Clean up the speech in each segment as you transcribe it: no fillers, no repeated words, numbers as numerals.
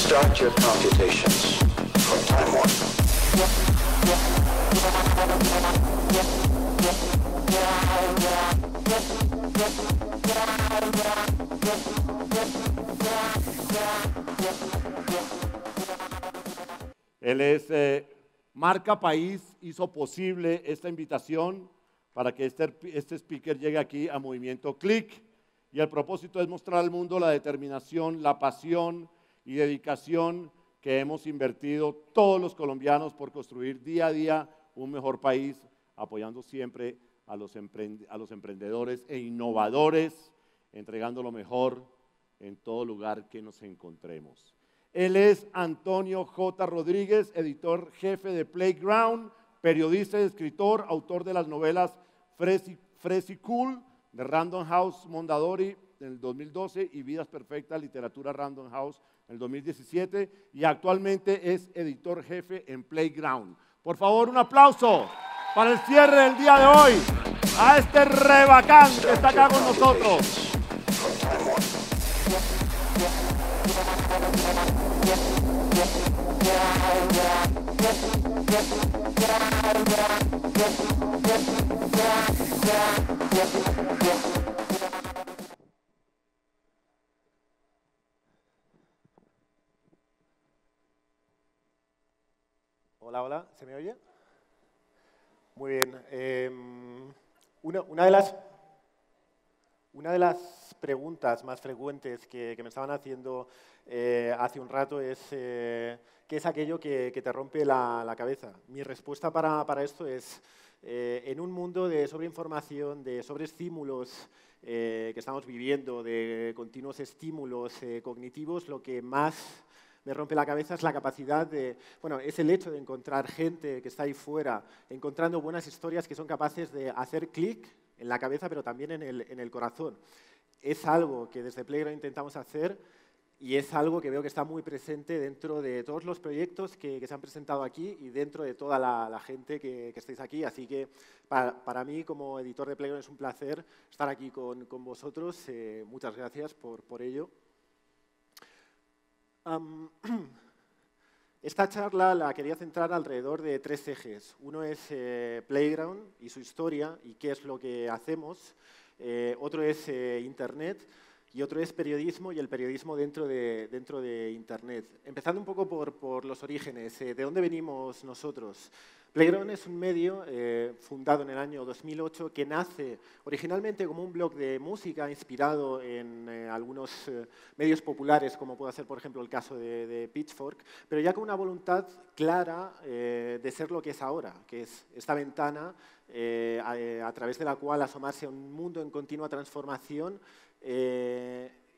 Start your computations for time warp. Él es Marca País, hizo posible esta invitación para que este speaker llegue aquí a Movimiento Click. Y el propósito es mostrar al mundo la determinación, la pasión y dedicación que hemos invertido todos los colombianos por construir día a día un mejor país, apoyando siempre a los emprendedores e innovadores, entregando lo mejor en todo lugar que nos encontremos. Él es Antonio J. Rodríguez, editor jefe de Playground, periodista y escritor, autor de las novelas Fresh y Cool, de Random House Mondadori en el 2012 y Vidas Perfectas, Literatura Random House en el 2017, y actualmente es editor jefe en Playground. Por favor, un aplauso para el cierre del día de hoy a este rebacán que está acá con nosotros. Hola, hola, ¿se me oye? Muy bien. Una de las preguntas más frecuentes que me estaban haciendo hace un rato es ¿qué es aquello que te rompe la cabeza? Mi respuesta para esto es en un mundo de sobreinformación, de sobreestímulos que estamos viviendo, de continuos estímulos cognitivos, lo que más me rompe la cabeza es la capacidad es el hecho de encontrar gente que está ahí fuera, encontrando buenas historias que son capaces de hacer clic en la cabeza, pero también en el corazón. Es algo que desde Playground intentamos hacer y es algo que veo que está muy presente dentro de todos los proyectos que se han presentado aquí y dentro de toda la gente que estáis aquí. Así que para mí, como editor de Playground, es un placer estar aquí con vosotros. Muchas gracias por ello. Esta charla la quería centrar alrededor de tres ejes. Uno es Playground y su historia y qué es lo que hacemos. Otro es Internet y otro es periodismo y el periodismo dentro de Internet. Empezando un poco por los orígenes, ¿de dónde venimos nosotros? Playground es un medio fundado en el año 2008 que nace originalmente como un blog de música inspirado en algunos medios populares, como puede ser, por ejemplo, el caso de Pitchfork, pero ya con una voluntad clara de ser lo que es ahora, que es esta ventana a través de la cual asomarse a un mundo en continua transformación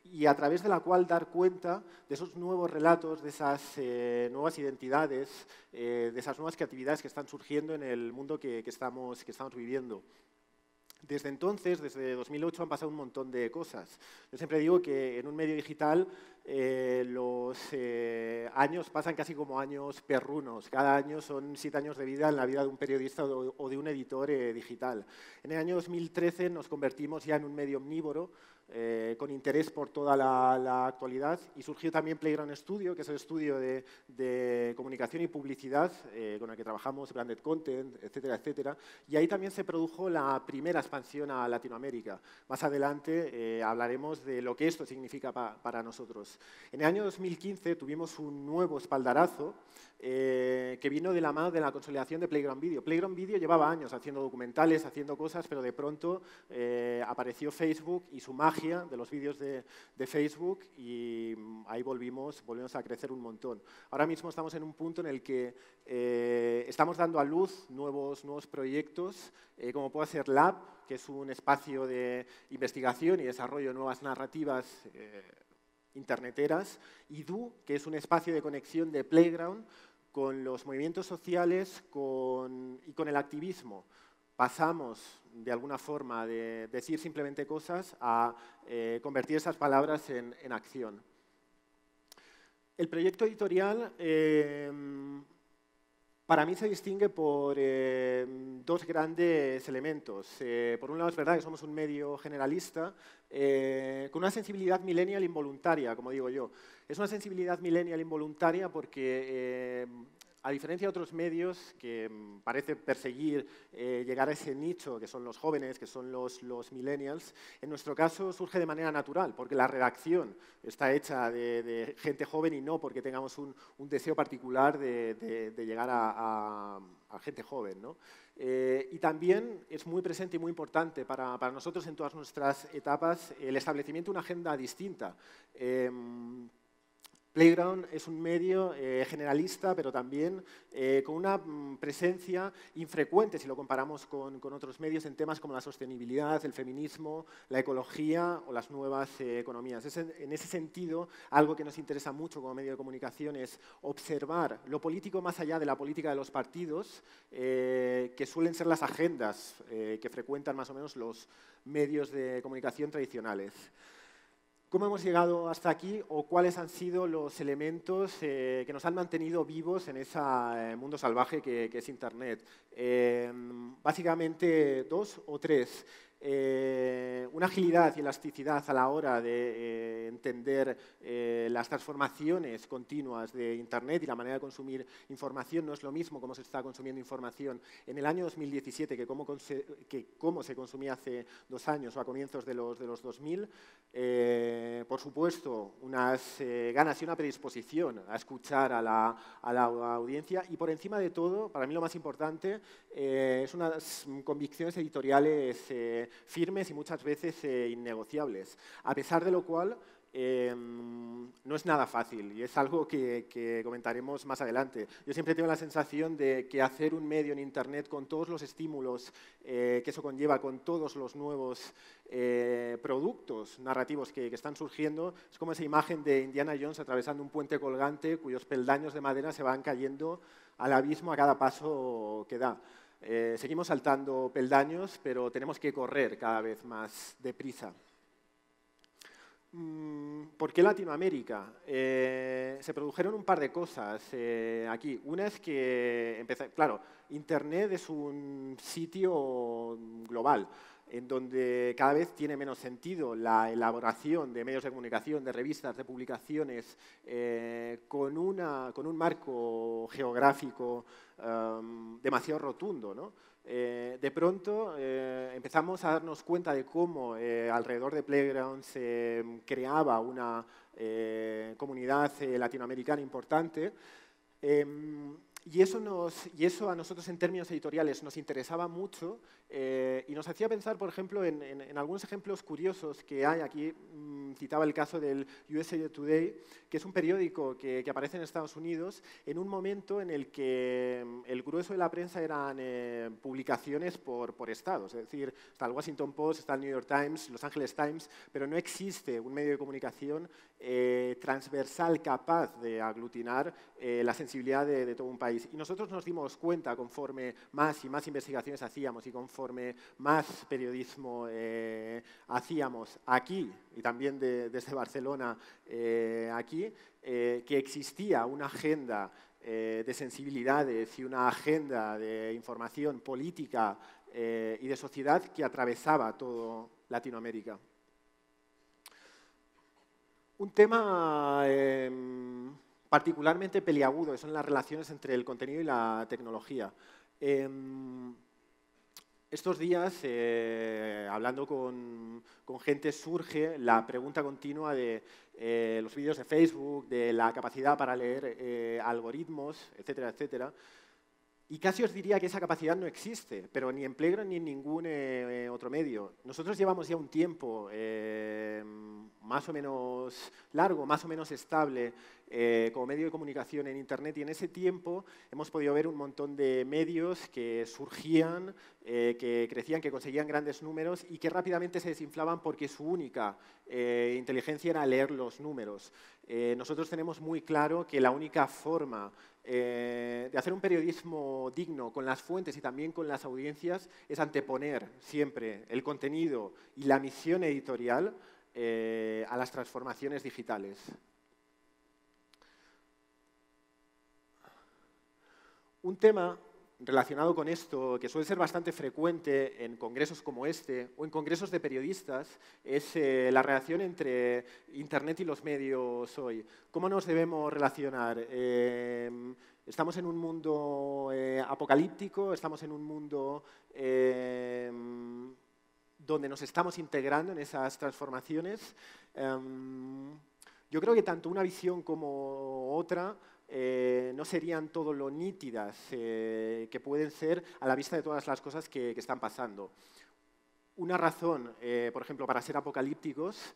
y a través de la cual dar cuenta de esos nuevos relatos, de esas nuevas identidades, de esas nuevas creatividades que están surgiendo en el mundo que estamos viviendo. Desde entonces, desde 2008, han pasado un montón de cosas. Yo siempre digo que en un medio digital los años pasan casi como años perrunos. Cada año son 7 años de vida en la vida de un periodista o de un editor digital. En el año 2013 nos convertimos ya en un medio omnívoro, con interés por toda la actualidad, y surgió también Playground Studio, que es el estudio de comunicación y publicidad con el que trabajamos, branded content, etcétera, etcétera, y ahí también se produjo la primera expansión a Latinoamérica. Más adelante hablaremos de lo que esto significa para nosotros. En el año 2015 tuvimos un nuevo espaldarazo que vino de la mano de la consolidación de Playground Video. Playground Video llevaba años haciendo documentales, haciendo cosas, pero de pronto apareció Facebook y su magia de los vídeos de Facebook y ahí volvimos a crecer un montón. Ahora mismo estamos en un punto en el que estamos dando a luz nuevos proyectos, como puede ser Lab, que es un espacio de investigación y desarrollo de nuevas narrativas interneteras, y Do, que es un espacio de conexión de Playground con los movimientos sociales y con el activismo. Pasamos, de alguna forma, de decir simplemente cosas a convertir esas palabras en acción. El proyecto editorial Para mí se distingue por dos grandes elementos. Por un lado, es verdad que somos un medio generalista con una sensibilidad millennial involuntaria, como digo yo. Es una sensibilidad millennial involuntaria porque, a diferencia de otros medios que parece perseguir llegar a ese nicho, que son los jóvenes, que son los millennials, en nuestro caso surge de manera natural, porque la redacción está hecha de gente joven y no porque tengamos un deseo particular de llegar a gente joven, ¿no? Y también es muy presente y muy importante para nosotros en todas nuestras etapas el establecimiento de una agenda distinta. Playground es un medio generalista, pero también con una presencia infrecuente si lo comparamos con otros medios en temas como la sostenibilidad, el feminismo, la ecología o las nuevas economías. En ese sentido, algo que nos interesa mucho como medio de comunicación es observar lo político más allá de la política de los partidos, que suelen ser las agendas que frecuentan más o menos los medios de comunicación tradicionales. ¿Cómo hemos llegado hasta aquí o cuáles han sido los elementos que nos han mantenido vivos en ese mundo salvaje que es Internet? Básicamente dos o tres. Una agilidad y elasticidad a la hora de entender las transformaciones continuas de Internet y la manera de consumir información. No es lo mismo cómo se está consumiendo información en el año 2017 que cómo se consumía hace 2 años o a comienzos de los 2000. Por supuesto, unas ganas y una predisposición a escuchar a la audiencia y, por encima de todo, para mí lo más importante, es unas convicciones editoriales firmes y muchas veces innegociables, a pesar de lo cual no es nada fácil y es algo que comentaremos más adelante. Yo siempre tengo la sensación de que hacer un medio en Internet con todos los estímulos que eso conlleva, con todos los nuevos productos narrativos que están surgiendo, es como esa imagen de Indiana Jones atravesando un puente colgante cuyos peldaños de madera se van cayendo al abismo a cada paso que da. Seguimos saltando peldaños, pero tenemos que correr cada vez más deprisa. ¿Por qué Latinoamérica? Se produjeron un par de cosas aquí. Una es que, claro, Internet es un sitio global en donde cada vez tiene menos sentido la elaboración de medios de comunicación, de revistas, de publicaciones, con un marco geográfico demasiado rotundo, ¿no? De pronto empezamos a darnos cuenta de cómo alrededor de Playground se creaba una comunidad latinoamericana importante. Y eso a nosotros en términos editoriales nos interesaba mucho y nos hacía pensar, por ejemplo, en algunos ejemplos curiosos que hay aquí. Citaba el caso del USA Today, que es un periódico que aparece en Estados Unidos en un momento en el que el grueso de la prensa eran publicaciones por estados. Es decir, está el Washington Post, está el New York Times, Los Angeles Times, pero no existe un medio de comunicación transversal capaz de aglutinar la sensibilidad de todo un país. Y nosotros nos dimos cuenta, conforme más y más investigaciones hacíamos y conforme más periodismo hacíamos aquí y también desde Barcelona aquí, que existía una agenda de sensibilidades y una agenda de información política y de sociedad que atravesaba todo Latinoamérica. Un tema particularmente peliagudo son las relaciones entre el contenido y la tecnología. Estos días, hablando con gente, surge la pregunta continua de los vídeos de Facebook, de la capacidad para leer algoritmos, etcétera, etcétera. Y casi os diría que esa capacidad no existe, pero ni en Playground ni en ningún otro medio. Nosotros llevamos ya un tiempo más o menos largo, más o menos estable, como medio de comunicación en Internet, y en ese tiempo hemos podido ver un montón de medios que surgían, que crecían, que conseguían grandes números y que rápidamente se desinflaban porque su única inteligencia era leer los números. Nosotros tenemos muy claro que la única forma de hacer un periodismo digno con las fuentes y también con las audiencias es anteponer siempre el contenido y la misión editorial a las transformaciones digitales. Un tema relacionado con esto, que suele ser bastante frecuente en congresos como este o en congresos de periodistas, es la relación entre Internet y los medios hoy. ¿Cómo nos debemos relacionar? ¿Estamos en un mundo apocalíptico? ¿Estamos en un mundo donde nos estamos integrando en esas transformaciones? Yo creo que tanto una visión como otra no serían todo lo nítidas que pueden ser a la vista de todas las cosas que están pasando. Una razón, por ejemplo, para ser apocalípticos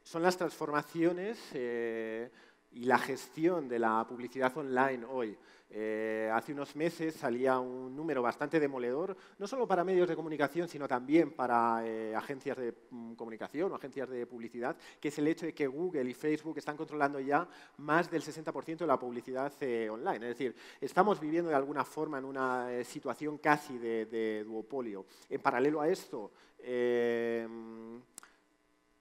son las transformaciones y la gestión de la publicidad online hoy. Hace unos meses salía un número bastante demoledor, no solo para medios de comunicación, sino también para agencias de comunicación o agencias de publicidad, que es el hecho de que Google y Facebook están controlando ya más del 60% de la publicidad online. Es decir, estamos viviendo de alguna forma en una situación casi de duopolio. En paralelo a esto,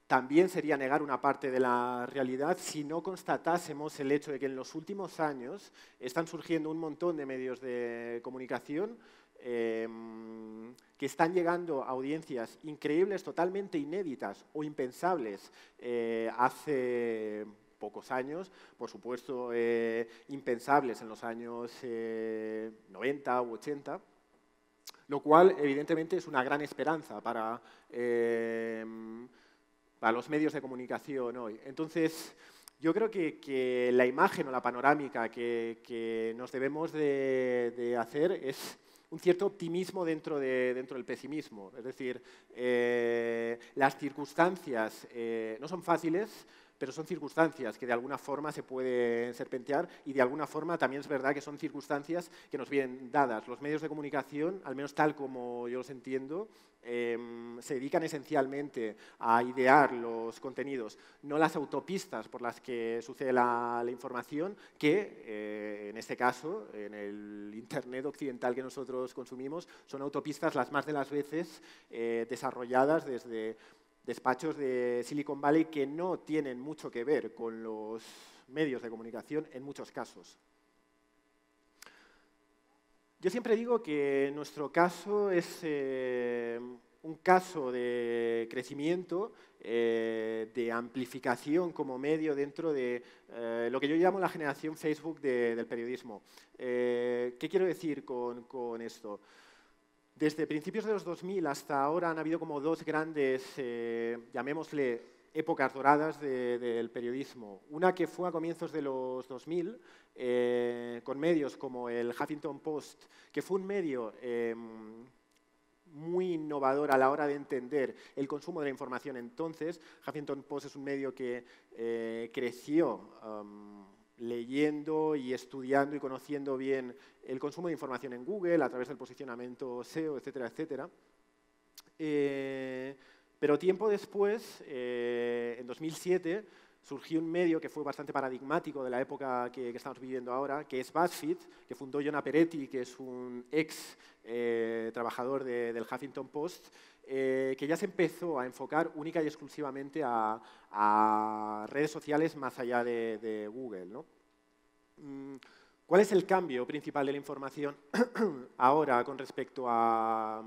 también sería negar una parte de la realidad si no constatásemos el hecho de que en los últimos años están surgiendo un montón de medios de comunicación que están llegando a audiencias increíbles, totalmente inéditas o impensables hace pocos años, por supuesto impensables en los años 90 u 80, lo cual evidentemente es una gran esperanza para los medios de comunicación hoy. Entonces, yo creo que la imagen o la panorámica que nos debemos de hacer es un cierto optimismo dentro del pesimismo. Es decir, las circunstancias no son fáciles, pero son circunstancias que de alguna forma se pueden serpentear y de alguna forma también es verdad que son circunstancias que nos vienen dadas. Los medios de comunicación, al menos tal como yo los entiendo, se dedican esencialmente a idear los contenidos, no las autopistas por las que sucede la información, que en este caso, en el Internet occidental que nosotros consumimos, son autopistas las más de las veces desarrolladas desde despachos de Silicon Valley que no tienen mucho que ver con los medios de comunicación en muchos casos. Yo siempre digo que nuestro caso es un caso de crecimiento, de amplificación como medio dentro de lo que yo llamo la generación Facebook del periodismo. ¿Qué quiero decir con esto? Desde principios de los 2000 hasta ahora han habido como dos grandes, llamémosle, épocas doradas del periodismo. Una que fue a comienzos de los 2000, con medios como el Huffington Post, que fue un medio muy innovador a la hora de entender el consumo de la información. Entonces, Huffington Post es un medio que creció leyendo y estudiando y conociendo bien el consumo de información en Google a través del posicionamiento SEO, etcétera, etcétera. Pero tiempo después, en 2007, surgió un medio que fue bastante paradigmático de la época que estamos viviendo ahora, que es BuzzFeed, que fundó Jonah Peretti, que es un ex trabajador del Huffington Post, que ya se empezó a enfocar única y exclusivamente a redes sociales más allá de Google, ¿no? ¿Cuál es el cambio principal de la información ahora con respecto a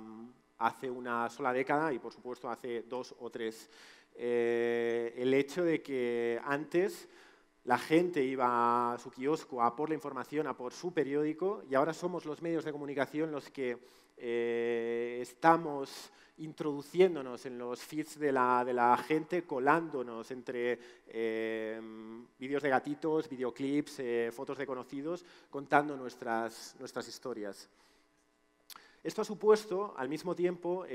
hace una sola década y, por supuesto, hace 2 o 3? El hecho de que antes la gente iba a su kiosco a por la información, a por su periódico, y ahora somos los medios de comunicación los que estamos introduciéndonos en los feeds de la gente, colándonos entre vídeos de gatitos, videoclips, fotos de conocidos, contando nuestras historias. Esto ha supuesto, al mismo tiempo,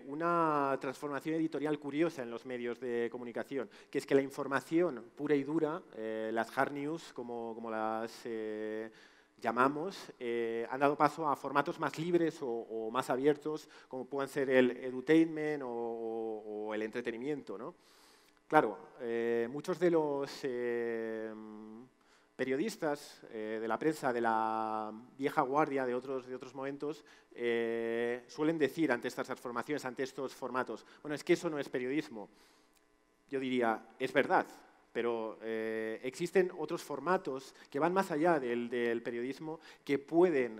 una transformación editorial curiosa en los medios de comunicación, que es que la información pura y dura, las hard news, como las llamamos, han dado paso a formatos más libres o más abiertos, como puedan ser el edutainment o el entretenimiento, ¿no? Claro, muchos de los periodistas de la prensa de la vieja guardia de otros momentos suelen decir ante estas transformaciones, ante estos formatos, bueno, es que eso no es periodismo. Yo diría, es verdad, pero existen otros formatos que van más allá del periodismo que pueden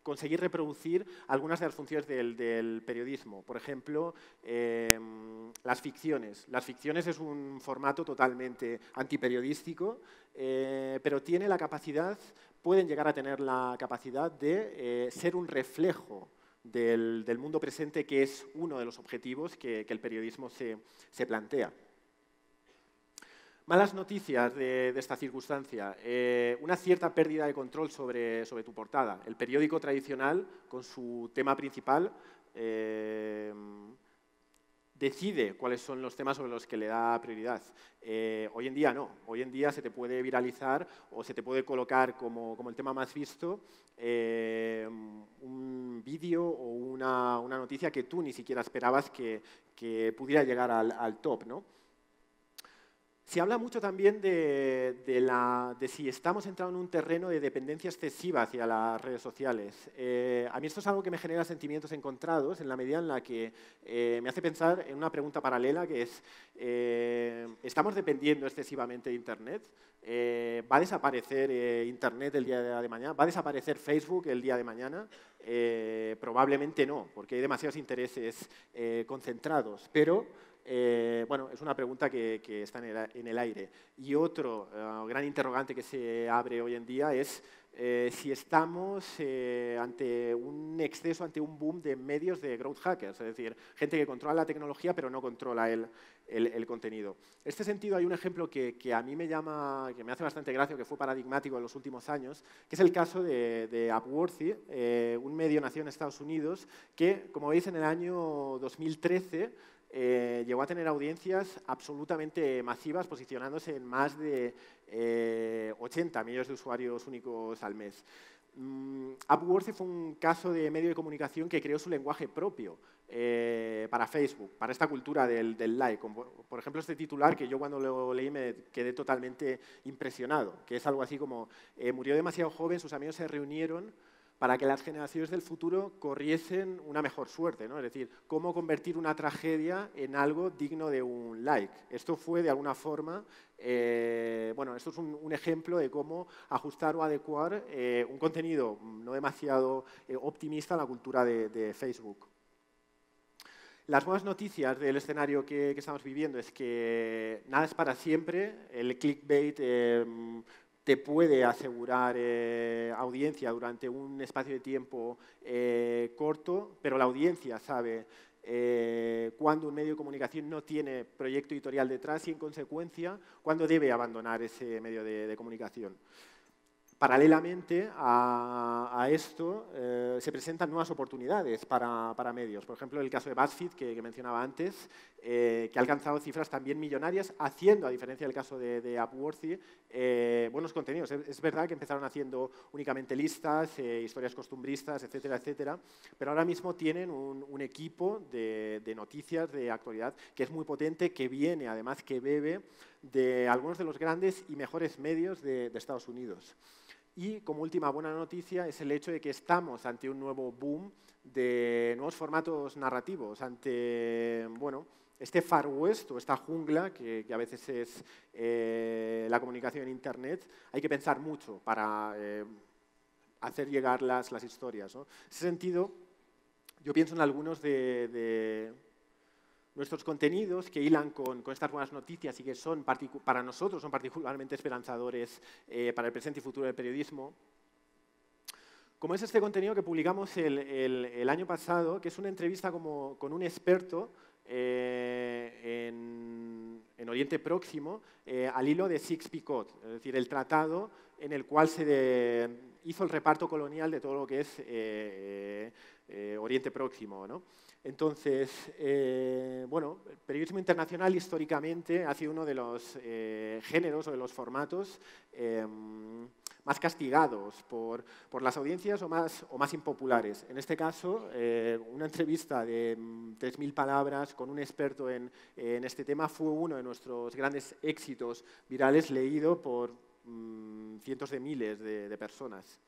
conseguir reproducir algunas de las funciones del periodismo. Por ejemplo, las ficciones. Las ficciones es un formato totalmente antiperiodístico, pero tiene la capacidad, pueden llegar a tener la capacidad de ser un reflejo del mundo presente, que es uno de los objetivos que el periodismo se plantea. Malas noticias de esta circunstancia. Una cierta pérdida de control sobre tu portada. El periódico tradicional, con su tema principal, decide cuáles son los temas sobre los que le da prioridad. Hoy en día no. Hoy en día se te puede viralizar o se te puede colocar como el tema más visto un vídeo o una noticia que tú ni siquiera esperabas que pudiera llegar al top, ¿no? Se habla mucho también de si estamos entrando en un terreno de dependencia excesiva hacia las redes sociales. A mí esto es algo que me genera sentimientos encontrados en la medida en la que me hace pensar en una pregunta paralela, que es, ¿estamos dependiendo excesivamente de Internet? ¿Va a desaparecer Internet el día de mañana? ¿Va a desaparecer Facebook el día de mañana? Probablemente no, porque hay demasiados intereses concentrados, pero bueno, es una pregunta que está en el aire. Y otro gran interrogante que se abre hoy en día es si estamos ante un exceso, ante un boom de medios de growth hackers, es decir, gente que controla la tecnología pero no controla el contenido. En este sentido hay un ejemplo que a mí me hace bastante gracia, que fue paradigmático en los últimos años, que es el caso de Upworthy, un medio nacido en Estados Unidos que, como veis, en el año 2013 llegó a tener audiencias absolutamente masivas, posicionándose en más de 80 millones de usuarios únicos al mes. Upworthy fue un caso de medio de comunicación que creó su lenguaje propio para Facebook, para esta cultura del like. Por ejemplo, este titular que yo cuando lo leí me quedé totalmente impresionado, que es algo así como murió demasiado joven, sus amigos se reunieron para que las generaciones del futuro corriesen una mejor suerte, ¿no? Es decir, cómo convertir una tragedia en algo digno de un like. Esto fue, de alguna forma, bueno, esto es un ejemplo de cómo ajustar o adecuar un contenido no demasiado optimista a la cultura de Facebook. Las buenas noticias del escenario que estamos viviendo es que nada es para siempre. El clickbait te puede asegurar audiencia durante un espacio de tiempo corto, pero la audiencia sabe cuando un medio de comunicación no tiene proyecto editorial detrás y, en consecuencia, cuándo debe abandonar ese medio de comunicación. Paralelamente a esto, se presentan nuevas oportunidades para medios. Por ejemplo, el caso de BuzzFeed, que mencionaba antes, que ha alcanzado cifras también millonarias, haciendo, a diferencia del caso de Upworthy, buenos contenidos. Es verdad que empezaron haciendo únicamente listas, historias costumbristas, etcétera, etcétera, pero ahora mismo tienen un equipo de noticias, de actualidad, que es muy potente, que viene, además, que bebe de algunos de los grandes y mejores medios de Estados Unidos. Y, como última buena noticia, es el hecho de que estamos ante un nuevo boom de nuevos formatos narrativos, ante, bueno, este Far West o esta jungla que a veces es la comunicación en Internet. Hay que pensar mucho para hacer llegar las historias, ¿no? En ese sentido, yo pienso en algunos de nuestros contenidos que hilan con estas buenas noticias y que son para nosotros son particularmente esperanzadores para el presente y futuro del periodismo. Como es este contenido que publicamos el año pasado, que es una entrevista con un experto en Oriente Próximo, al hilo de Sykes-Picot, es decir, el tratado en el cual se hizo el reparto colonial de todo lo que es Oriente Próximo, ¿no? Entonces, bueno, el periodismo internacional históricamente ha sido uno de los géneros o de los formatos más castigados por las audiencias o más impopulares. En este caso, una entrevista de 3.000 palabras con un experto en este tema fue uno de nuestros grandes éxitos virales, leído por cientos de miles de personas.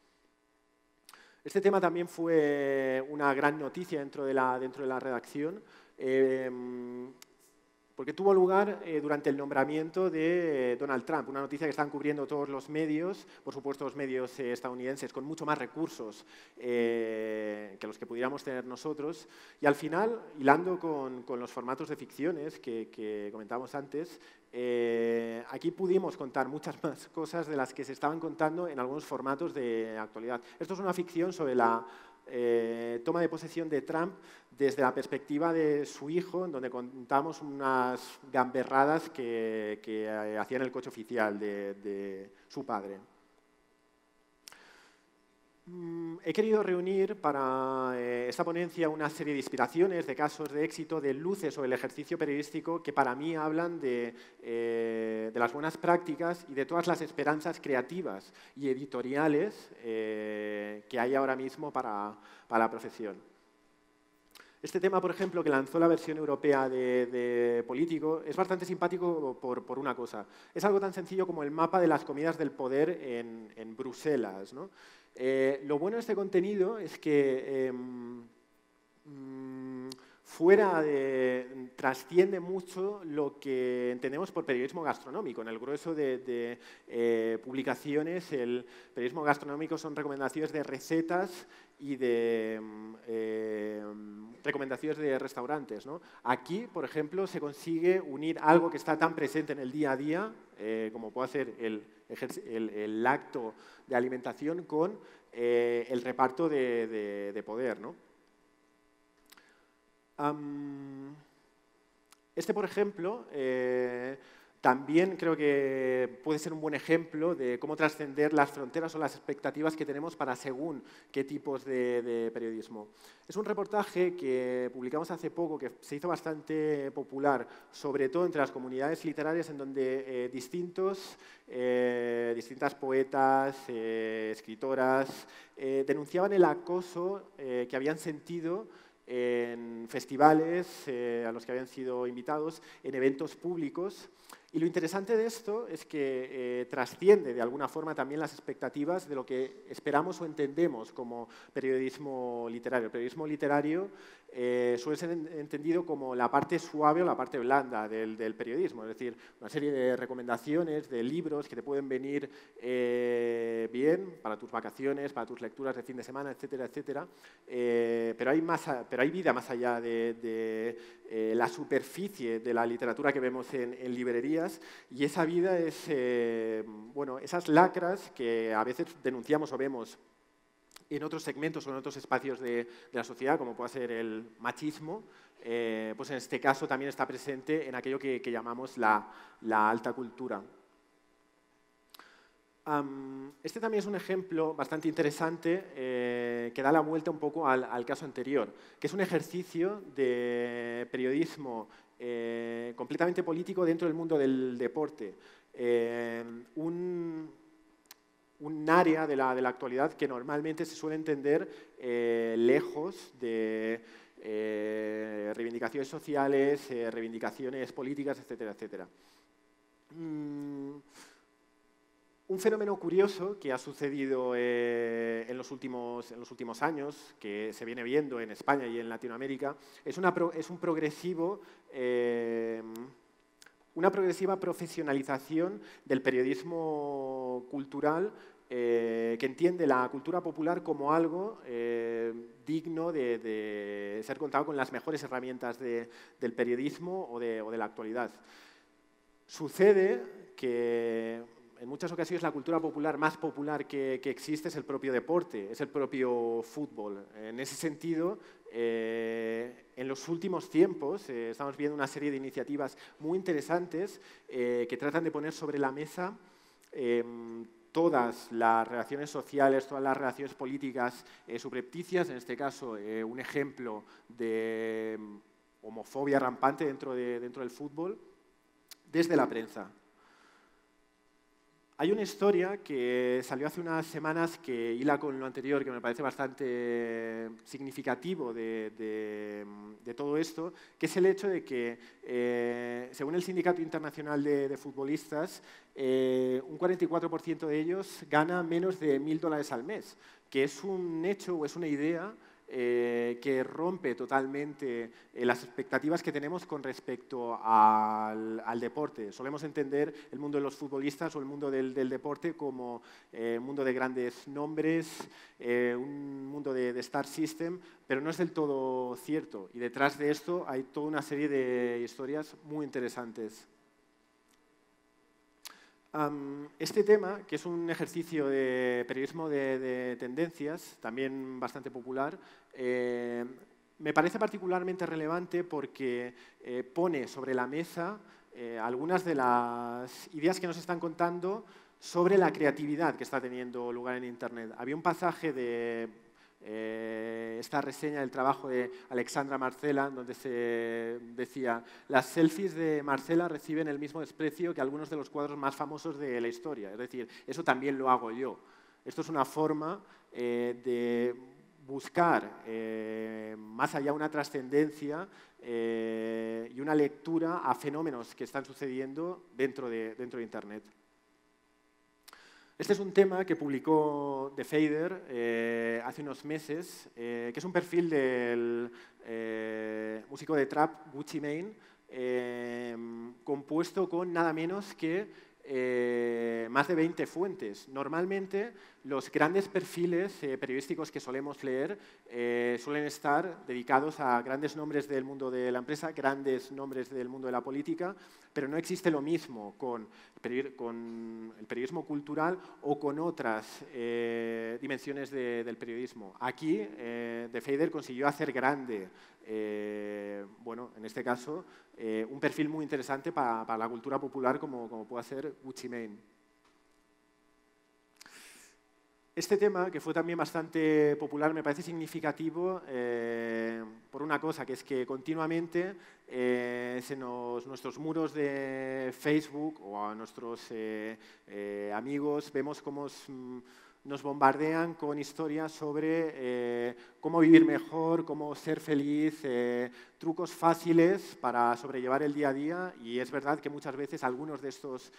Este tema también fue una gran noticia dentro de la redacción, Porque tuvo lugar durante el nombramiento de Donald Trump, una noticia que están cubriendo todos los medios, por supuesto los medios estadounidenses, con mucho más recursos que los que pudiéramos tener nosotros. Y al final, hilando con los formatos de ficciones que comentábamos antes, aquí pudimos contar muchas más cosas de las que se estaban contando en algunos formatos de actualidad. Esto es una ficción sobre la toma de posesión de Trump desde la perspectiva de su hijo, en donde contamos unas gamberradas que hacía en el coche oficial de su padre. He querido reunir para esta ponencia una serie de inspiraciones, de casos de éxito, de luces sobre el ejercicio periodístico que para mí hablan de las buenas prácticas y de todas las esperanzas creativas y editoriales que hay ahora mismo para la profesión. Este tema, por ejemplo, que lanzó la versión europea de Político, es bastante simpático por una cosa. Es algo tan sencillo como el mapa de las comidas del poder en Bruselas, ¿no? Lo bueno de este contenido es que trasciende mucho lo que entendemos por periodismo gastronómico. En el grueso de publicaciones, el periodismo gastronómico son recomendaciones de recetas y de recomendaciones de restaurantes, ¿no? Aquí, por ejemplo, se consigue unir algo que está tan presente en el día a día, como puede ser el acto de alimentación, con el reparto de poder, ¿no? Este, por ejemplo, también creo que puede ser un buen ejemplo de cómo trascender las fronteras o las expectativas que tenemos para según qué tipos de periodismo. Es un reportaje que publicamos hace poco, que se hizo bastante popular, sobre todo entre las comunidades literarias, en donde distintas poetas, escritoras, denunciaban el acoso que habían sentido en festivales a los que habían sido invitados, en eventos públicos. Y lo interesante de esto es que trasciende de alguna forma también las expectativas de lo que esperamos o entendemos como periodismo literario. El periodismo literario suele ser entendido como la parte suave o la parte blanda del periodismo, es decir, una serie de recomendaciones de libros que te pueden venir bien para tus vacaciones, para tus lecturas de fin de semana, etcétera, etcétera. Pero hay vida más allá de la superficie de la literatura que vemos en librerías, y esa vida es, bueno, esas lacras que a veces denunciamos o vemos en otros segmentos o en otros espacios de la sociedad, como puede ser el machismo, pues en este caso también está presente en aquello que llamamos la alta cultura. Este también es un ejemplo bastante interesante que da la vuelta un poco al caso anterior, que es un ejercicio de periodismo completamente político dentro del mundo del deporte. Un área de la actualidad que normalmente se suele entender lejos de reivindicaciones sociales, reivindicaciones políticas, etcétera, etcétera. Un fenómeno curioso que ha sucedido en los últimos años, que se viene viendo en España y en Latinoamérica, es una progresiva profesionalización del periodismo cultural que entiende la cultura popular como algo digno de ser contado con las mejores herramientas del periodismo o de la actualidad. Sucede que en muchas ocasiones la cultura popular más popular que existe es el propio deporte, es el propio fútbol. En ese sentido, en los últimos tiempos estamos viendo una serie de iniciativas muy interesantes que tratan de poner sobre la mesa todas las relaciones sociales, todas las relaciones políticas subrepticias, en este caso un ejemplo de homofobia rampante dentro del fútbol, desde la prensa. Hay una historia que salió hace unas semanas que hila con lo anterior, que me parece bastante significativo de todo esto, que es el hecho de que, según el Sindicato Internacional de Futbolistas, un 44% de ellos gana menos de $1.000 al mes, que es un hecho o es una idea que rompe totalmente las expectativas que tenemos con respecto al deporte. Solemos entender el mundo de los futbolistas o el mundo del deporte como un mundo de grandes nombres, un mundo de star system, pero no es del todo cierto. Y detrás de esto hay toda una serie de historias muy interesantes. Este tema, que es un ejercicio de periodismo de tendencias, también bastante popular, me parece particularmente relevante porque pone sobre la mesa algunas de las ideas que nos están contando sobre la creatividad que está teniendo lugar en Internet. Había un pasaje de esta reseña del trabajo de Alexandra Marcela, donde se decía: las selfies de Marcela reciben el mismo desprecio que algunos de los cuadros más famosos de la historia. Es decir, eso también lo hago yo. Esto es una forma de buscar más allá una trascendencia y una lectura a fenómenos que están sucediendo dentro de Internet. Este es un tema que publicó The Fader hace unos meses, que es un perfil del músico de trap Gucci Mane, compuesto con nada menos que más de 20 fuentes. Normalmente, los grandes perfiles periodísticos que solemos leer suelen estar dedicados a grandes nombres del mundo de la empresa, grandes nombres del mundo de la política, pero no existe lo mismo con el periodismo cultural o con otras dimensiones del periodismo. Aquí, The Fader consiguió hacer grande, bueno, en este caso, un perfil muy interesante para la cultura popular como puede ser Gucci Mane. Este tema, que fue también bastante popular, me parece significativo por una cosa, que es que continuamente nuestros muros de Facebook o a nuestros amigos vemos cómo nos bombardean con historias sobre cómo vivir mejor, cómo ser feliz, trucos fáciles para sobrellevar el día a día, y es verdad que muchas veces algunos de estos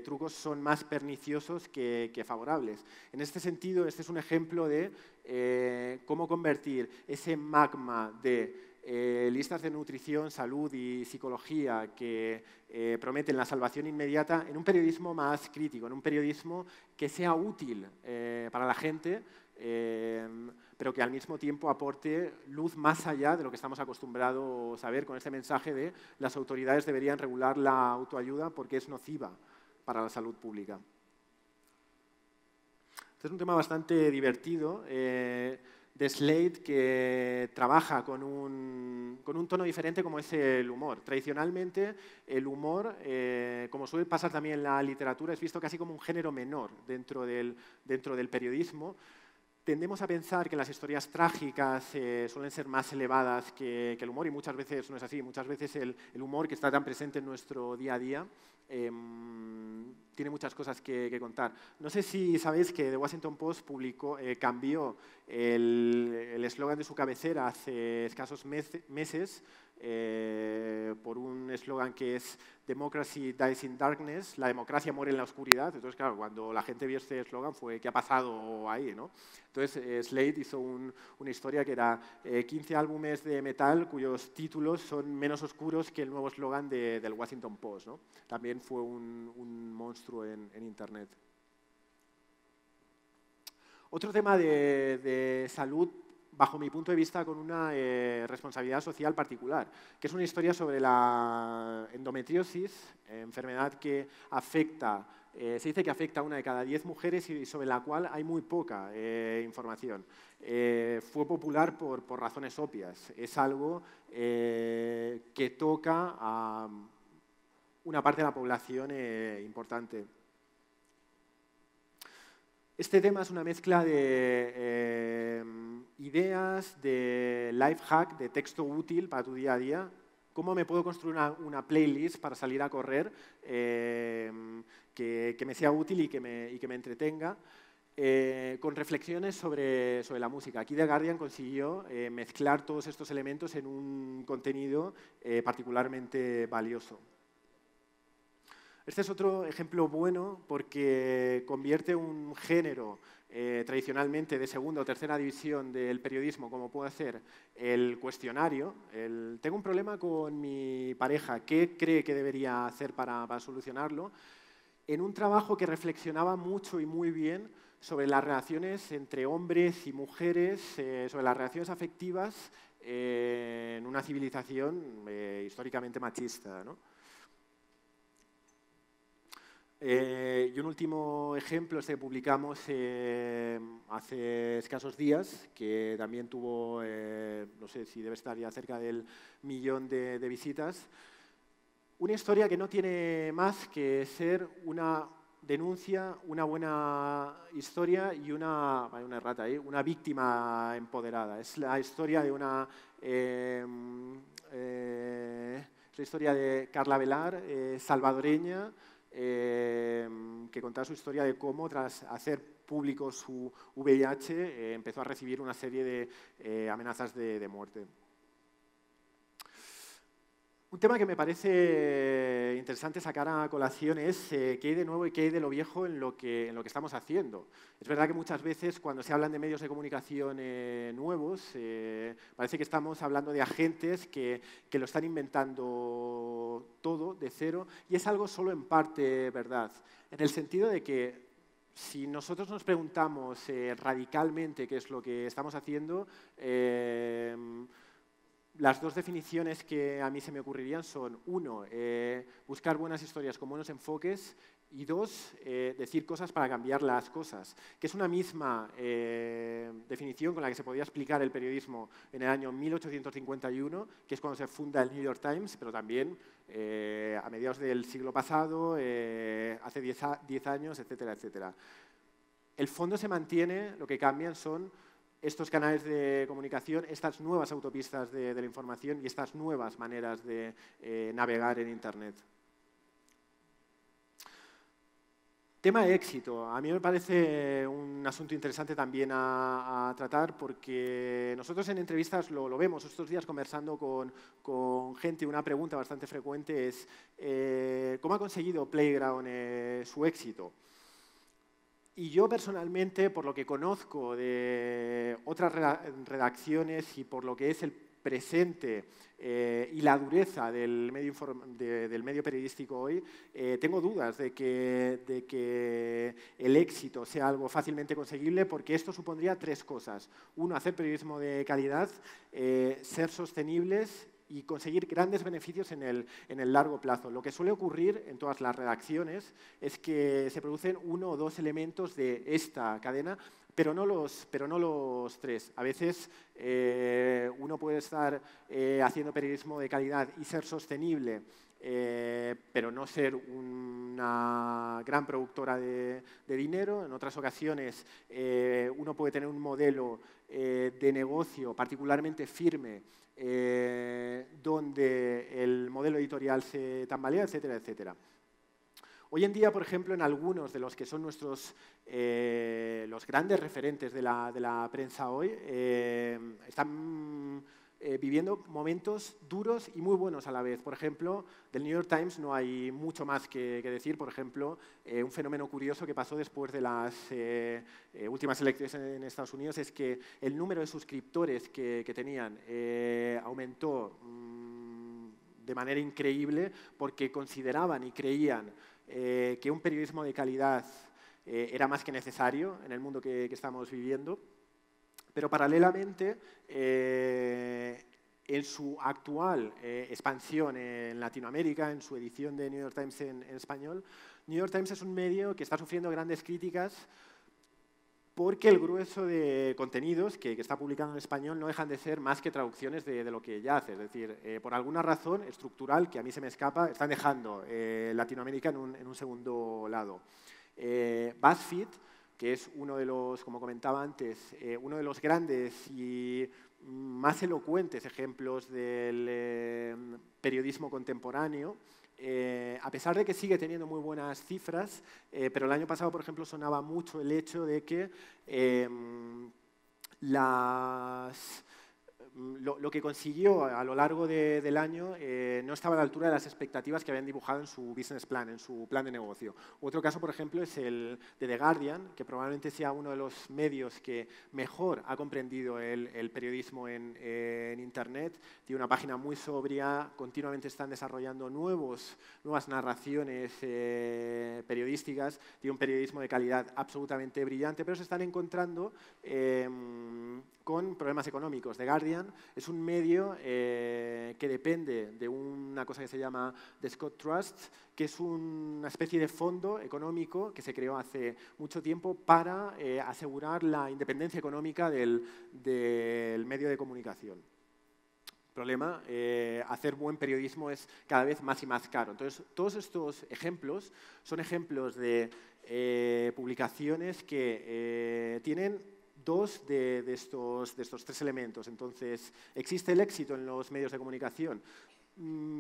trucos son más perniciosos que favorables. En este sentido, este es un ejemplo de cómo convertir ese magma de listas de nutrición, salud y psicología que prometen la salvación inmediata en un periodismo más crítico, en un periodismo que sea útil para la gente, pero que al mismo tiempo aporte luz más allá de lo que estamos acostumbrados a ver con este mensaje de las autoridades deberían regular la autoayuda porque es nociva para la salud pública. Este es un tema bastante divertido, de Slate, que trabaja con un tono diferente como es el humor. Tradicionalmente, el humor, como suele pasar también en la literatura, es visto casi como un género menor dentro del periodismo. Tendemos a pensar que las historias trágicas suelen ser más elevadas que el humor, y muchas veces no es así. Muchas veces el humor, que está tan presente en nuestro día a día, tiene muchas cosas que contar. No sé si sabéis que The Washington Post cambió el eslogan de su cabecera hace escasos meses por un eslogan que es Democracy dies in darkness, la democracia muere en la oscuridad. Entonces, claro, cuando la gente vio este eslogan fue ¿qué ha pasado ahí, ¿no? Entonces, Slate hizo una historia que era 15 álbumes de metal cuyos títulos son menos oscuros que el nuevo eslogan del Washington Post, ¿no? También fue un monstruo en Internet. Otro tema de salud, bajo mi punto de vista, con una responsabilidad social particular, que es una historia sobre la endometriosis, enfermedad que afecta, se dice que afecta a 1 de cada 10 mujeres y sobre la cual hay muy poca información. Fue popular por razones obvias. Es algo que toca a una parte de la población importante. Este tema es una mezcla de ideas, de life hack, de texto útil para tu día a día. ¿Cómo me puedo construir una playlist para salir a correr que me sea útil y que me entretenga? Con reflexiones sobre la música. Aquí The Guardian consiguió mezclar todos estos elementos en un contenido particularmente valioso. Este es otro ejemplo bueno porque convierte un género tradicionalmente de segunda o tercera división del periodismo, como puede ser el cuestionario. Tengo un problema con mi pareja, ¿qué cree que debería hacer para solucionarlo? En un trabajo que reflexionaba mucho y muy bien sobre las relaciones entre hombres y mujeres, sobre las relaciones afectivas en una civilización históricamente machista, ¿no? Y un último ejemplo es que publicamos hace escasos días, que también tuvo, no sé si debe estar ya cerca del 1.000.000 de visitas, una historia que no tiene más que ser una denuncia, una buena historia y una errata ahí, una víctima empoderada. Es la historia de la historia de Carla Velar, salvadoreña, que contaba su historia de cómo, tras hacer público su VIH, empezó a recibir una serie de amenazas de muerte. Un tema que me parece interesante sacar a colación es qué hay de nuevo y qué hay de lo viejo en lo que estamos haciendo. Es verdad que muchas veces cuando se hablan de medios de comunicación nuevos, parece que estamos hablando de agentes que lo están inventando todo de cero, y es algo solo en parte verdad, en el sentido de que si nosotros nos preguntamos radicalmente qué es lo que estamos haciendo, las dos definiciones que a mí se me ocurrirían son, uno, buscar buenas historias con buenos enfoques, y dos, decir cosas para cambiar las cosas, que es una misma definición con la que se podía explicar el periodismo en el año 1851, que es cuando se funda el New York Times, pero también a mediados del siglo pasado, hace 10 años, etcétera, etcétera. El fondo se mantiene, lo que cambian son estos canales de comunicación, estas nuevas autopistas de la información y estas nuevas maneras de navegar en Internet. Tema de éxito. A mí me parece un asunto interesante también a tratar, porque nosotros en entrevistas lo vemos. Estos días conversando con gente, una pregunta bastante frecuente es ¿cómo ha conseguido Playground su éxito? Y yo personalmente, por lo que conozco de otras redacciones y por lo que es el presente y la dureza del medio periodístico hoy, tengo dudas de que el éxito sea algo fácilmente conseguible, porque esto supondría tres cosas. Uno, hacer periodismo de calidad, ser sostenibles y conseguir grandes beneficios en el largo plazo. Lo que suele ocurrir en todas las redacciones es que se producen uno o dos elementos de esta cadena, pero no los tres. A veces uno puede estar haciendo periodismo de calidad y ser sostenible, pero no ser una gran productora de dinero. En otras ocasiones uno puede tener un modelo de negocio particularmente firme, donde el modelo editorial se tambalea, etcétera, etcétera. Hoy en día, por ejemplo, en algunos de los que son los grandes referentes de la prensa hoy, están viviendo momentos duros y muy buenos a la vez. Por ejemplo, del New York Times no hay mucho más que decir. Por ejemplo, un fenómeno curioso que pasó después de las últimas elecciones en Estados Unidos es que el número de suscriptores que tenían aumentó de manera increíble, porque consideraban y creían que un periodismo de calidad era más que necesario en el mundo que estamos viviendo. Pero paralelamente, en su actual expansión en Latinoamérica, en su edición de New York Times en español, New York Times es un medio que está sufriendo grandes críticas porque el grueso de contenidos que está publicando en español no dejan de ser más que traducciones de lo que ya hace. Es decir, por alguna razón estructural que a mí se me escapa, están dejando Latinoamérica en un segundo lado. BuzzFeed, que es uno de los, como comentaba antes, uno de los grandes y más elocuentes ejemplos del periodismo contemporáneo, a pesar de que sigue teniendo muy buenas cifras, pero el año pasado, por ejemplo, sonaba mucho el hecho de que las lo que consiguió a lo largo del año no estaba a la altura de las expectativas que habían dibujado en su business plan, en su plan de negocio. Otro caso, por ejemplo, es el de The Guardian, que probablemente sea uno de los medios que mejor ha comprendido el periodismo en Internet. Tiene una página muy sobria, continuamente están desarrollando nuevas narraciones periodísticas, tiene un periodismo de calidad absolutamente brillante, pero se están encontrando con problemas económicos. The Guardian es un medio que depende de una cosa que se llama The Scott Trust, que es una especie de fondo económico que se creó hace mucho tiempo para asegurar la independencia económica del medio de comunicación. Problema, hacer buen periodismo es cada vez más y más caro. Entonces, todos estos ejemplos son ejemplos de publicaciones que tienen dos de estos tres elementos. Entonces, ¿existe el éxito en los medios de comunicación?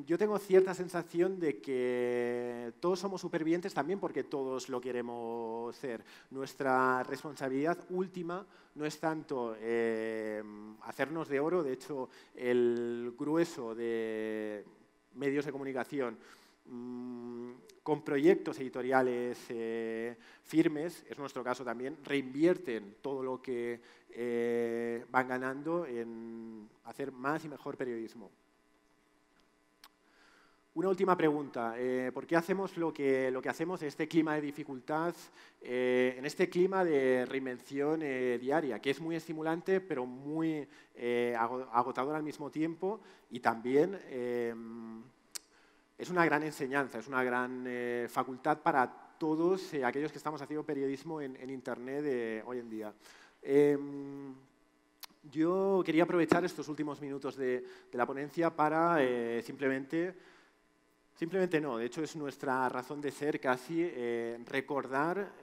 Yo tengo cierta sensación de que todos somos supervivientes también porque todos lo queremos ser. Nuestra responsabilidad última no es tanto hacernos de oro, de hecho, el grueso de medios de comunicación con proyectos editoriales firmes, es nuestro caso también, reinvierten todo lo que van ganando en hacer más y mejor periodismo. Una última pregunta. ¿Por qué hacemos lo que hacemos en este clima de dificultad, en este clima de reinvención diaria, que es muy estimulante pero muy agotador al mismo tiempo y también es una gran enseñanza, es una gran facultad para todos aquellos que estamos haciendo periodismo en Internet hoy en día? Yo quería aprovechar estos últimos minutos de la ponencia para simplemente no, de hecho es nuestra razón de ser casi, recordar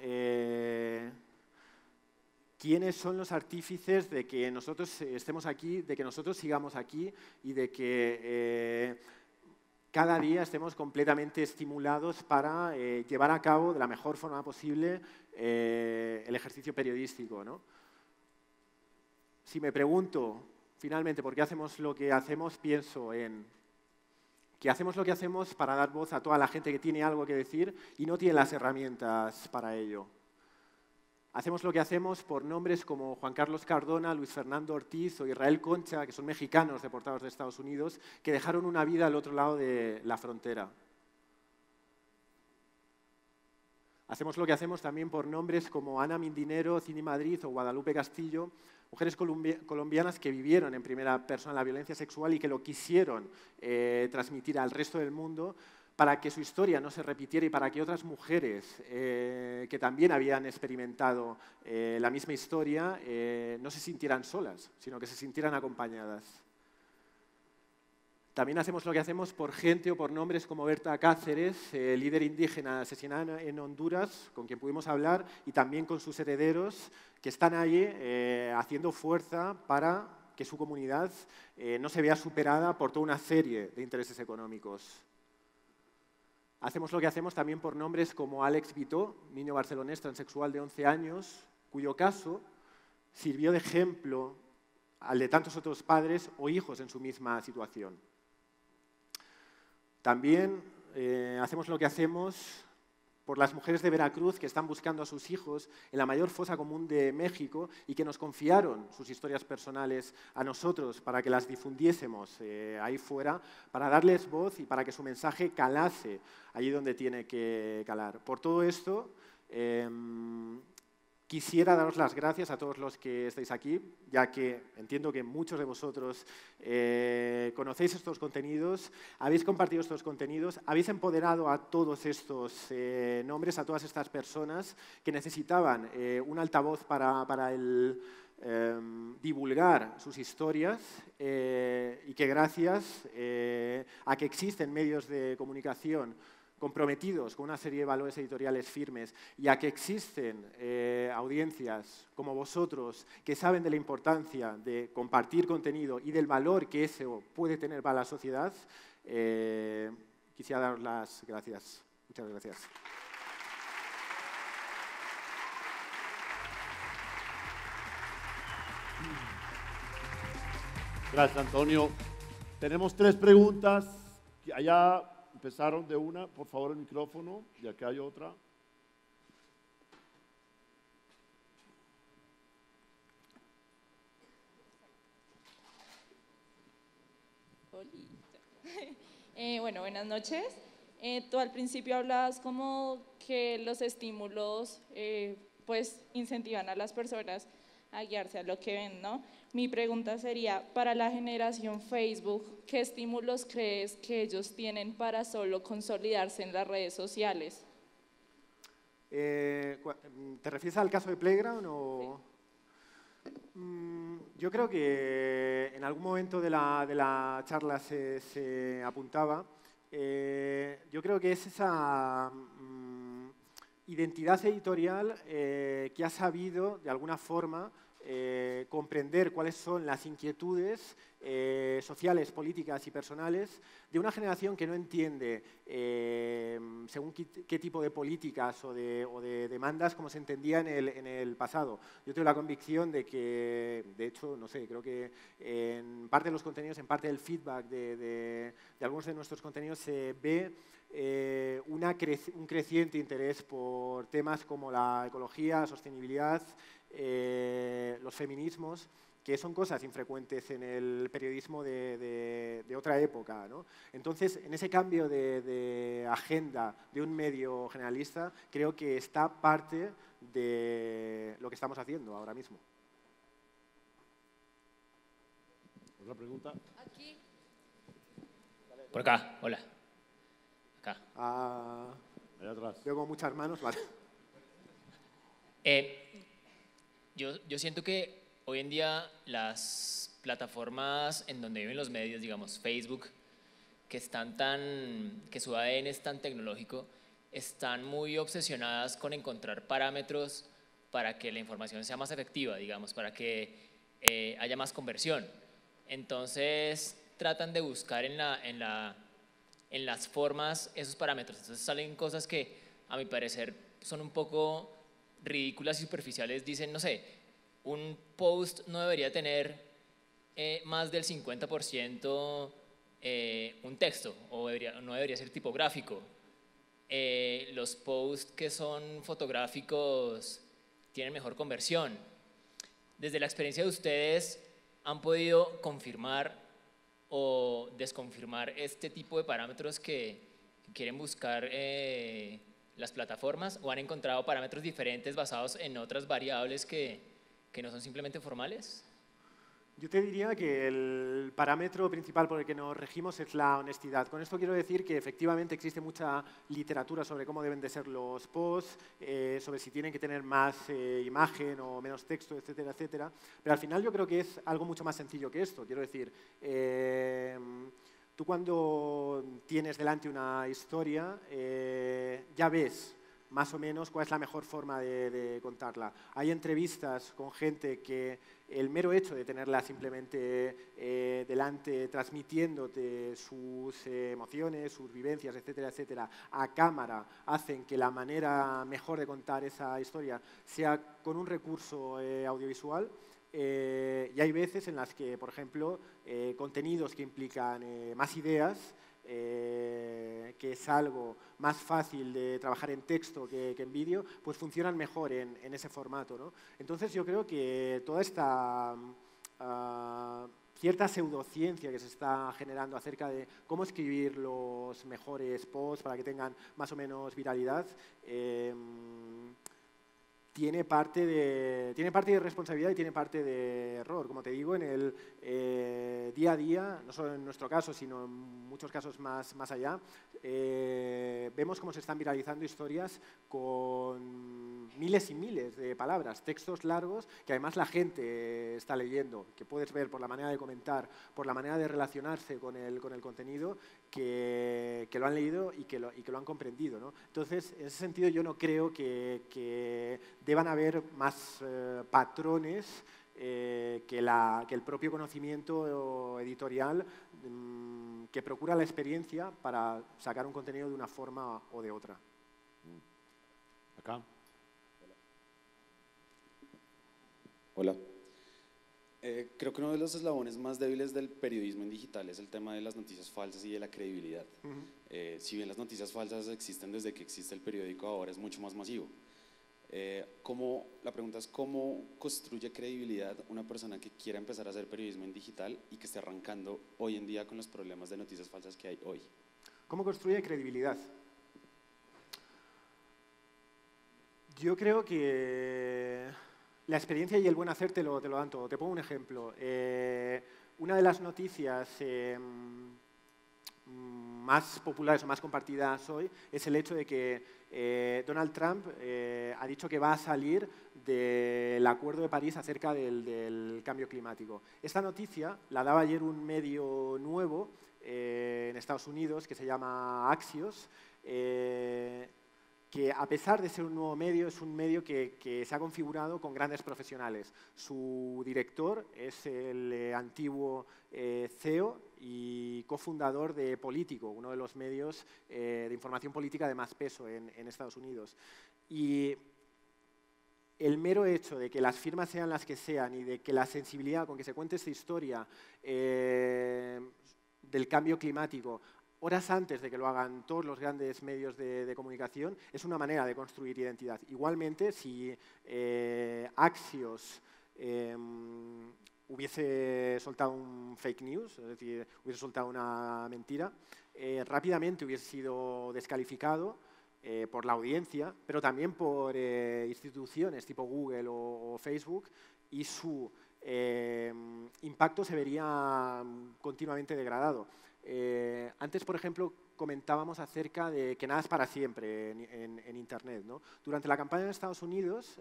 quiénes son los artífices de que nosotros estemos aquí, de que nosotros sigamos aquí y de que cada día estemos completamente estimulados para llevar a cabo de la mejor forma posible el ejercicio periodístico, ¿no? Si me pregunto, finalmente, por qué hacemos lo que hacemos, pienso en que hacemos lo que hacemos para dar voz a toda la gente que tiene algo que decir y no tiene las herramientas para ello. Hacemos lo que hacemos por nombres como Juan Carlos Cardona, Luis Fernando Ortiz o Israel Concha, que son mexicanos deportados de Estados Unidos, que dejaron una vida al otro lado de la frontera. Hacemos lo que hacemos también por nombres como Ana Mindinero, Cini Madrid o Guadalupe Castillo, mujeres colombianas que vivieron en primera persona la violencia sexual y que lo quisieron transmitir al resto del mundo para que su historia no se repitiera y para que otras mujeres que también habían experimentado la misma historia no se sintieran solas, sino que se sintieran acompañadas. También hacemos lo que hacemos por gente o por nombres como Berta Cáceres, líder indígena asesinada en Honduras, con quien pudimos hablar, y también con sus herederos, que están allí haciendo fuerza para que su comunidad no se vea superada por toda una serie de intereses económicos. Hacemos lo que hacemos también por nombres como Alex Vitó, niño barcelonés transexual de 11 años, cuyo caso sirvió de ejemplo al de tantos otros padres o hijos en su misma situación. También hacemos lo que hacemos por las mujeres de Veracruz que están buscando a sus hijos en la mayor fosa común de México y que nos confiaron sus historias personales a nosotros para que las difundiésemos ahí fuera, para darles voz y para que su mensaje calase allí donde tiene que calar. Por todo esto, quisiera daros las gracias a todos los que estáis aquí, ya que entiendo que muchos de vosotros conocéis estos contenidos, habéis compartido estos contenidos, habéis empoderado a todos estos nombres, a todas estas personas que necesitaban un altavoz para divulgar sus historias y que gracias a que existen medios de comunicación comprometidos con una serie de valores editoriales firmes y a que existen audiencias como vosotros que saben de la importancia de compartir contenido y del valor que eso puede tener para la sociedad, quisiera daros las gracias. Muchas gracias. Gracias, Antonio. Tenemos 3 preguntas. Allá empezaron de una. Por favor, el micrófono. Y acá hay otra. Bueno, buenas noches. Tú al principio hablabas como que los estímulos pues incentivan a las personas a guiarse a lo que ven, ¿no? Mi pregunta sería, para la generación Facebook, ¿qué estímulos crees que ellos tienen para solo consolidarse en las redes sociales? ¿Te refieres al caso de Playground o...? Yo creo que en algún momento de la charla se apuntaba. Yo creo que es esa identidad editorial que ha sabido, de alguna forma, comprender cuáles son las inquietudes sociales, políticas y personales de una generación que no entiende según qué tipo de políticas o de demandas como se entendía en el pasado. Yo tengo la convicción de que, de hecho, no sé, creo que en parte de los contenidos, en parte del feedback de algunos de nuestros contenidos se ve un creciente interés por temas como la ecología, la sostenibilidad, los feminismos, que son cosas infrecuentes en el periodismo de otra época, ¿no? Entonces, en ese cambio de agenda de un medio generalista, creo que está parte de lo que estamos haciendo ahora mismo. ¿Otra pregunta? Aquí. Por acá, hola. Acá. Allá atrás. Veo como muchas manos, vale. Yo siento que hoy en día las plataformas en donde viven los medios, digamos Facebook, que su ADN es tan tecnológico, están muy obsesionadas con encontrar parámetros para que la información sea más efectiva, digamos, para que haya más conversión. Entonces tratan de buscar en las formas esos parámetros. Entonces salen cosas que a mi parecer son un poco ridículas y superficiales. Dicen, no sé, un post no debería tener más del 50% un texto, o no debería ser tipográfico. Los posts que son fotográficos tienen mejor conversión. Desde la experiencia de ustedes, ¿han podido confirmar o desconfirmar este tipo de parámetros que quieren buscar las plataformas, o han encontrado parámetros diferentes basados en otras variables que no son simplemente formales? Yo te diría que el parámetro principal por el que nos regimos es la honestidad. Con esto quiero decir que efectivamente existe mucha literatura sobre cómo deben de ser los posts, sobre si tienen que tener más imagen o menos texto, etcétera, etcétera. Pero al final yo creo que es algo mucho más sencillo que esto. Quiero decir, tú cuando tienes delante una historia, ya ves más o menos cuál es la mejor forma de contarla. Hay entrevistas con gente que el mero hecho de tenerla simplemente delante, transmitiéndote sus emociones, sus vivencias, etcétera, etcétera, a cámara, hacen que la manera mejor de contar esa historia sea con un recurso audiovisual. Y hay veces en las que, por ejemplo, contenidos que implican más ideas, que es algo más fácil de trabajar en texto que en vídeo, pues funcionan mejor en ese formato, ¿no? Entonces yo creo que toda esta cierta pseudociencia que se está generando acerca de cómo escribir los mejores posts para que tengan más o menos viralidad, tiene parte de responsabilidad y tiene parte de error. Como te digo, en el día a día, no solo en nuestro caso, sino en muchos casos más allá, vemos cómo se están viralizando historias con miles y miles de palabras, textos largos que además la gente está leyendo, que puedes ver por la manera de comentar, por la manera de relacionarse con el contenido, que lo han leído y que lo han comprendido, ¿no? Entonces, en ese sentido, yo no creo que deban haber más patrones que el propio conocimiento editorial que procura la experiencia para sacar un contenido de una forma o de otra. Acá. Hola. Creo que uno de los eslabones más débiles del periodismo en digital es el tema de las noticias falsas y de la credibilidad. Si bien las noticias falsas existen desde que existe el periódico, ahora es mucho más masivo. La pregunta es ¿cómo construye credibilidad una persona que quiera empezar a hacer periodismo en digital y que esté arrancando hoy en día con los problemas de noticias falsas que hay hoy? ¿Cómo construye credibilidad? Yo creo que la experiencia y el buen hacer te lo dan todo. Te pongo un ejemplo. Una de las noticias más populares o más compartidas hoy es el hecho de que Donald Trump ha dicho que va a salir del Acuerdo de París acerca del cambio climático. Esta noticia la daba ayer un medio nuevo en Estados Unidos que se llama Axios, que a pesar de ser un nuevo medio, es un medio que se ha configurado con grandes profesionales. Su director es el antiguo CEO y cofundador de Político, uno de los medios de información política de más peso en Estados Unidos. Y el mero hecho de que las firmas sean las que sean y de que la sensibilidad con que se cuente esta historia del cambio climático horas antes de que lo hagan todos los grandes medios de comunicación, es una manera de construir identidad. Igualmente, si Axios hubiese soltado un fake news, es decir, hubiese soltado una mentira, rápidamente hubiese sido descalificado por la audiencia, pero también por instituciones tipo Google o Facebook, y su impacto se vería continuamente degradado. Antes, por ejemplo, comentábamos acerca de que nada es para siempre en Internet, ¿no? Durante la campaña en Estados Unidos,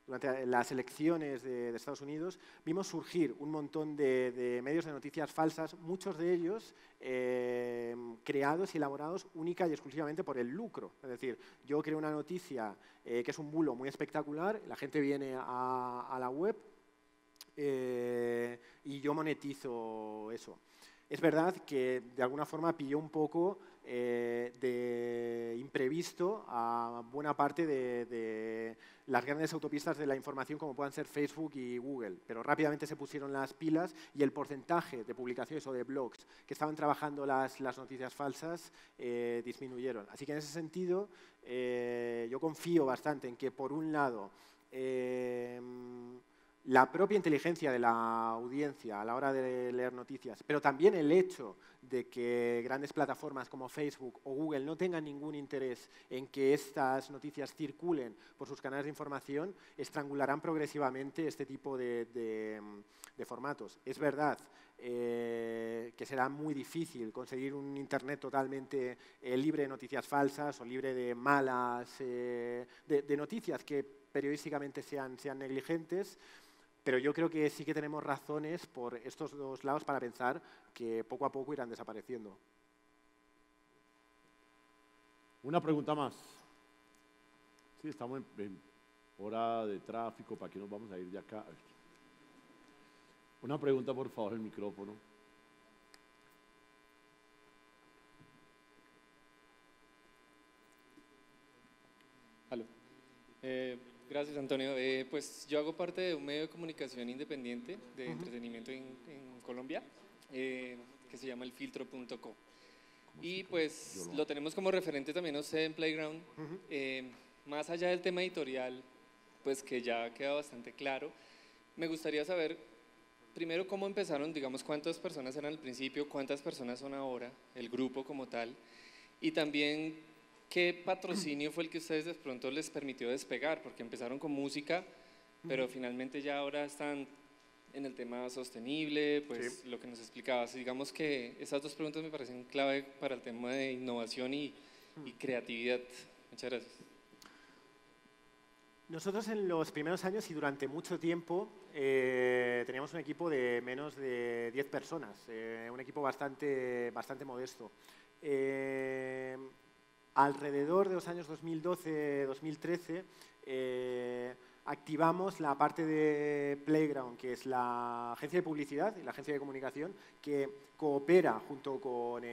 durante las elecciones de Estados Unidos, vimos surgir un montón de medios de noticias falsas, muchos de ellos creados y elaborados única y exclusivamente por el lucro. Es decir, yo creo una noticia que es un bulo muy espectacular, la gente viene a la web y yo monetizo eso. Es verdad que de alguna forma pilló un poco de imprevisto a buena parte de las grandes autopistas de la información como puedan ser Facebook y Google, pero rápidamente se pusieron las pilas y el porcentaje de publicaciones o de blogs que estaban trabajando las noticias falsas disminuyeron. Así que en ese sentido yo confío bastante en que por un lado la propia inteligencia de la audiencia a la hora de leer noticias, pero también el hecho de que grandes plataformas como Facebook o Google no tengan ningún interés en que estas noticias circulen por sus canales de información, estrangularán progresivamente este tipo de formatos. Es verdad que será muy difícil conseguir un Internet totalmente libre de noticias falsas o libre de malas, de noticias que periodísticamente sean negligentes, pero yo creo que sí que tenemos razones por estos dos lados para pensar que poco a poco irán desapareciendo. Una pregunta más. Sí, estamos en hora de tráfico, ¿para qué nos vamos a ir de acá? Una pregunta, por favor, el micrófono. Aló. Gracias, Antonio. Pues yo hago parte de un medio de comunicación independiente de entretenimiento en Colombia, que se llama elfiltro.co. Y pues lo tenemos como referente también a usted en Playground. Más allá del tema editorial, pues que ya queda bastante claro, me gustaría saber, primero, cómo empezaron, digamos, cuántas personas eran al principio, cuántas personas son ahora, el grupo como tal, y también ¿qué patrocinio fue el que a ustedes de pronto les permitió despegar? Porque empezaron con música, pero finalmente ya ahora están en el tema sostenible, pues sí, lo que nos explicabas. Digamos que esas dos preguntas me parecen clave para el tema de innovación y creatividad. Muchas gracias. Nosotros en los primeros años y durante mucho tiempo teníamos un equipo de menos de 10 personas, un equipo bastante modesto. Alrededor de los años 2012-2013 activamos la parte de Playground, que es la agencia de publicidad y la agencia de comunicación que coopera junto con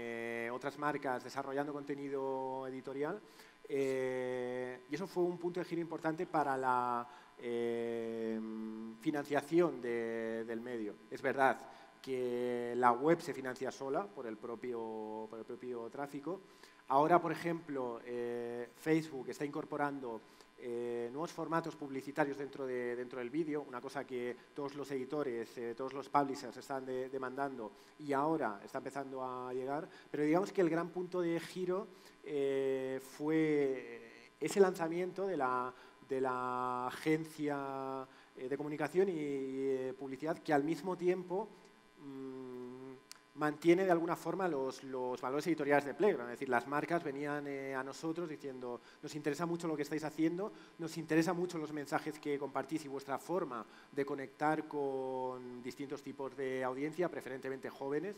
otras marcas desarrollando contenido editorial. Y eso fue un punto de giro importante para la financiación del medio. Es verdad que la web se financia sola por el propio tráfico. Ahora, por ejemplo, Facebook está incorporando nuevos formatos publicitarios dentro del vídeo, una cosa que todos los editores, todos los publishers están demandando y ahora está empezando a llegar, pero digamos que el gran punto de giro fue ese lanzamiento de la agencia de comunicación y publicidad, que al mismo tiempo mantiene de alguna forma los valores editoriales de Playground. Es decir, las marcas venían a nosotros diciendo: nos interesa mucho lo que estáis haciendo, nos interesa mucho los mensajes que compartís y vuestra forma de conectar con distintos tipos de audiencia, preferentemente jóvenes.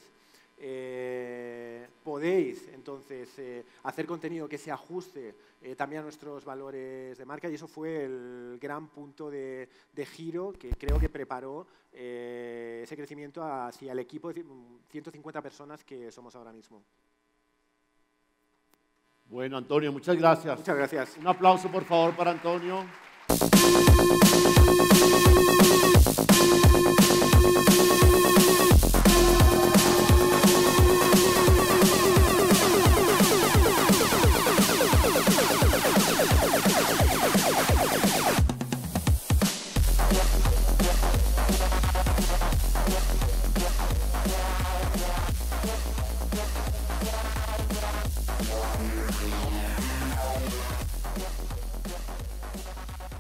Podéis entonces hacer contenido que se ajuste también a nuestros valores de marca, y eso fue el gran punto de giro que creo que preparó ese crecimiento hacia el equipo de 150 personas que somos ahora mismo. Bueno, Antonio, muchas gracias. Muchas gracias. Un aplauso, por favor, para Antonio.